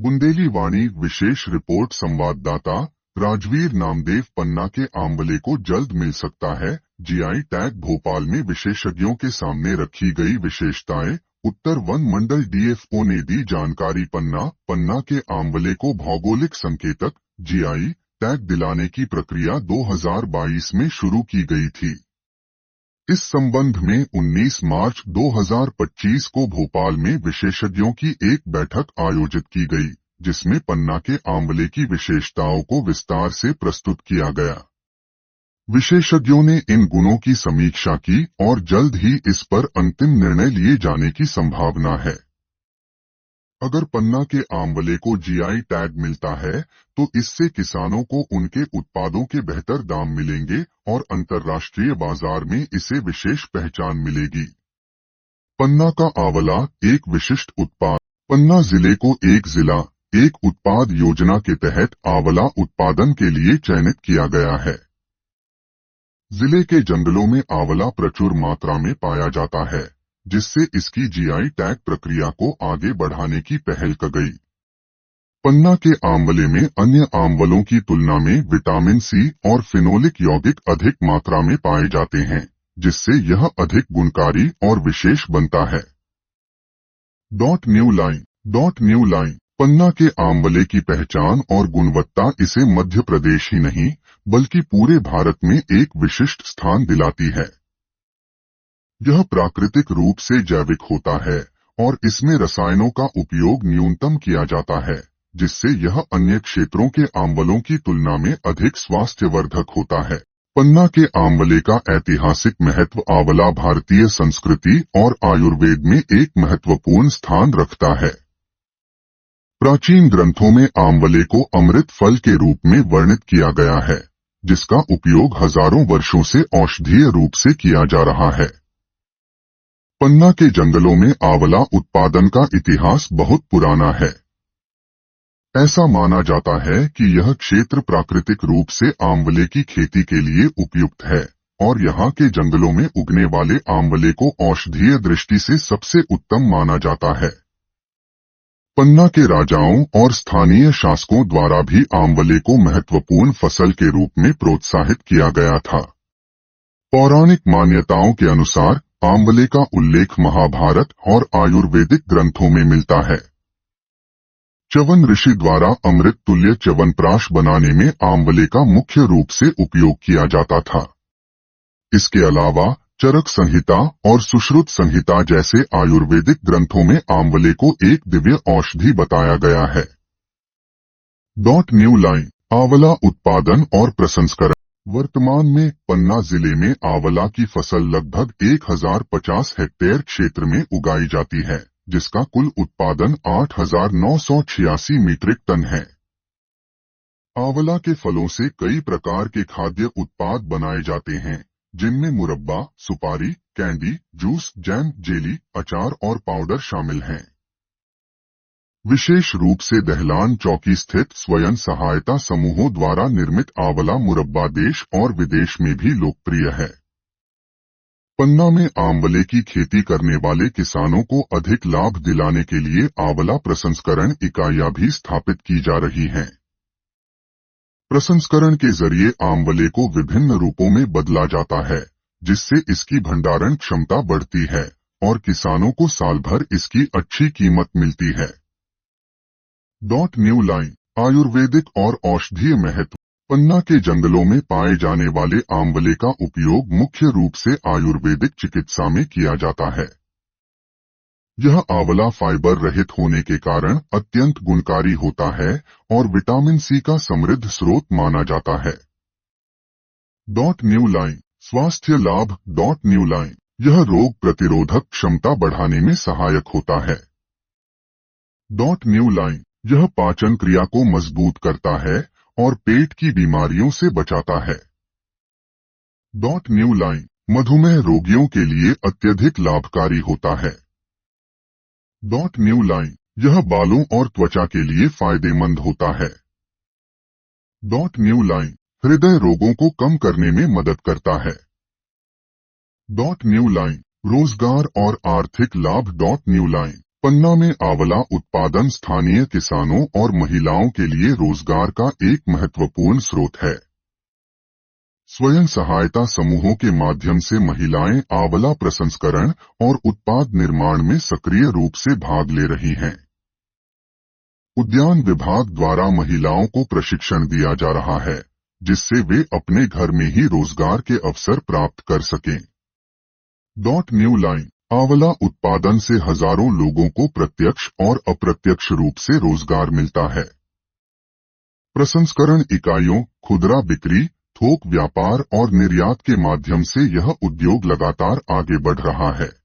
बुंदेली वाणी विशेष report. संवाददाता राजवीर नामदेव। पन्ना के आंवले को जल्द मिल सकता है जीआई टैग। भोपाल में विशेषज्ञों के सामने रखी गई विशेषताएं। उत्तर वन मंडल डीएफओ ने दी जानकारी। पन्ना के आंवले को भौगोलिक संकेतक जीआई टैग दिलाने की प्रक्रिया 2022 में शुरू की गई थी। इस संबंध में 19 मार्च 2025 को भोपाल में विशेषज्ञों की एक बैठक आयोजित की गई, जिसमें पन्ना के आंवले की विशेषताओं को विस्तार से प्रस्तुत किया गया। विशेषज्ञों ने इन गुणों की समीक्षा की और जल्द ही इस पर अंतिम निर्णय लिए जाने की संभावना है। अगर पन्ना के आंवले को जीआई टैग मिलता है तो इससे किसानों को उनके उत्पादों के बेहतर दाम मिलेंगे और अंतर्राष्ट्रीय बाजार में इसे विशेष पहचान मिलेगी। पन्ना का आंवला एक विशिष्ट उत्पाद। पन्ना जिले को एक जिला एक उत्पाद योजना के तहत आंवला उत्पादन के लिए चयनित किया गया है। जिले के जंगलों में आंवला प्रचुर मात्रा में पाया जाता है, जिससे इसकी जीआई टैग प्रक्रिया को आगे बढ़ाने की पहल की गई। पन्ना के आंवले में अन्य आंवलों की तुलना में विटामिन सी और फिनोलिक यौगिक अधिक मात्रा में पाए जाते हैं, जिससे यह अधिक गुणकारी और विशेष बनता है। न्यू लाइन पन्ना के आंवले की पहचान और गुणवत्ता इसे मध्य प्रदेश ही नहीं बल्कि पूरे भारत में एक विशिष्ट स्थान दिलाती है। यह प्राकृतिक रूप से जैविक होता है और इसमें रसायनों का उपयोग न्यूनतम किया जाता है, जिससे यह अन्य क्षेत्रों के आंवलों की तुलना में अधिक स्वास्थ्यवर्धक होता है। पन्ना के आंवले का ऐतिहासिक महत्व। आंवला भारतीय संस्कृति और आयुर्वेद में एक महत्वपूर्ण स्थान रखता है। प्राचीन ग्रंथों में आंवले को अमृत फल के रूप में वर्णित किया गया है, जिसका उपयोग हजारों वर्षों से औषधीय रूप से किया जा रहा है। पन्ना के जंगलों में आंवला उत्पादन का इतिहास बहुत पुराना है। ऐसा माना जाता है कि यह क्षेत्र प्राकृतिक रूप से आंवले की खेती के लिए उपयुक्त है और यहाँ के जंगलों में उगने वाले आंवले को औषधीय दृष्टि से सबसे उत्तम माना जाता है। पन्ना के राजाओं और स्थानीय शासकों द्वारा भी आंवले को महत्वपूर्ण फसल के रूप में प्रोत्साहित किया गया था। पौराणिक मान्यताओं के अनुसार आंवले का उल्लेख महाभारत और आयुर्वेदिक ग्रंथों में मिलता है। च्यवन ऋषि द्वारा अमृत तुल्य च्यवनप्राश बनाने में आंवले का मुख्य रूप से उपयोग किया जाता था। इसके अलावा चरक संहिता और सुश्रुत संहिता जैसे आयुर्वेदिक ग्रंथों में आंवले को एक दिव्य औषधि बताया गया है। न्यू लाइन आंवला उत्पादन और प्रसंस्करण। वर्तमान में पन्ना जिले में आंवला की फसल लगभग 1050 हेक्टेयर क्षेत्र में उगाई जाती है, जिसका कुल उत्पादन 8986 मीट्रिक टन है। आंवला के फलों से कई प्रकार के खाद्य उत्पाद बनाए जाते हैं, जिनमें मुरब्बा, सुपारी, कैंडी, जूस, जैम, जेली, अचार और पाउडर शामिल हैं। विशेष रूप से दहलान चौकी स्थित स्वयं सहायता समूहों द्वारा निर्मित आंवला मुरब्बा देश और विदेश में भी लोकप्रिय है। पन्ना में आंवले की खेती करने वाले किसानों को अधिक लाभ दिलाने के लिए आंवला प्रसंस्करण इकाइयां भी स्थापित की जा रही हैं। प्रसंस्करण के जरिए आंवले को विभिन्न रूपों में बदला जाता है, जिससे इसकी भंडारण क्षमता बढ़ती है और किसानों को साल भर इसकी अच्छी कीमत मिलती है। न्यू लाइन आयुर्वेदिक और औषधीय महत्व। पन्ना के जंगलों में पाए जाने वाले आंवले का उपयोग मुख्य रूप से आयुर्वेदिक चिकित्सा में किया जाता है। यह आंवला फाइबर रहित होने के कारण अत्यंत गुणकारी होता है और विटामिन सी का समृद्ध स्रोत माना जाता है। न्यू लाइन स्वास्थ्य लाभ। न्यू लाइन यह रोग प्रतिरोधक क्षमता बढ़ाने में सहायक होता है। न्यू लाइन यह पाचन क्रिया को मजबूत करता है और पेट की बीमारियों से बचाता है। न्यू लाइन मधुमेह रोगियों के लिए अत्यधिक लाभकारी होता है। न्यू लाइन यह बालों और त्वचा के लिए फायदेमंद होता है। न्यू लाइन हृदय रोगों को कम करने में मदद करता है। न्यू लाइन रोजगार और आर्थिक लाभ। न्यू लाइन पन्ना में आंवला उत्पादन स्थानीय किसानों और महिलाओं के लिए रोजगार का एक महत्वपूर्ण स्रोत है। स्वयं सहायता समूहों के माध्यम से महिलाएं आंवला प्रसंस्करण और उत्पाद निर्माण में सक्रिय रूप से भाग ले रही हैं। उद्यान विभाग द्वारा महिलाओं को प्रशिक्षण दिया जा रहा है, जिससे वे अपने घर में ही रोजगार के अवसर प्राप्त कर सकें। न्यू लाइन आंवला उत्पादन से हजारों लोगों को प्रत्यक्ष और अप्रत्यक्ष रूप से रोजगार मिलता है। प्रसंस्करण इकाइयों, खुदरा बिक्री, थोक व्यापार और निर्यात के माध्यम से यह उद्योग लगातार आगे बढ़ रहा है।